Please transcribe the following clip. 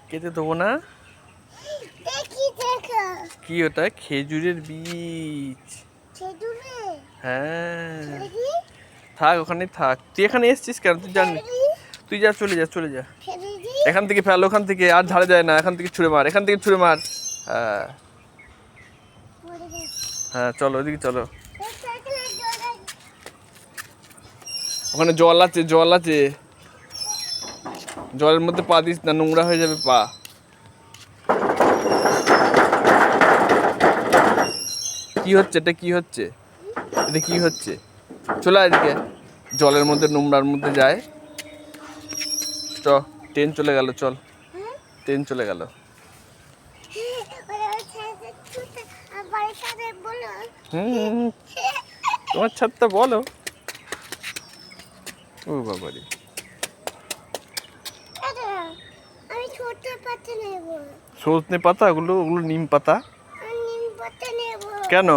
কেটে দেবো না। কি ওটা? খেজুরের বীজ। হ্যাঁ, থাক ওখানে থাক। তুই এখানে এসছিস কেন? তুই জানি, তুই যা, চলে যা, চলে যা এখান থেকে। ফেল ওখান থেকে, আর ঝাড়ে যায় না। এখান থেকে ছুঁড়ে মার, এখান থেকে ছুঁড়ে মার। হ্যাঁ হ্যাঁ, চলো ওদিকে চলো। ওখানে জল আছে, জল আছে। জলের মধ্যে পা দিস না, নোংরা হয়ে যাবে পা। কি হচ্ছে এটা? কি হচ্ছে এটা? কি হচ্ছে? চলে আয় এদিকে। জলের মধ্যে, নোংরার মধ্যে যায়। চ, ট্রেন চলে গেল, চল। ট্রেন চলে গেল। তোমার ছাদটা বলো। ও বাবারে, সজনে পাতা? ওগুলো ওগুলো নিম পাতা। কেন?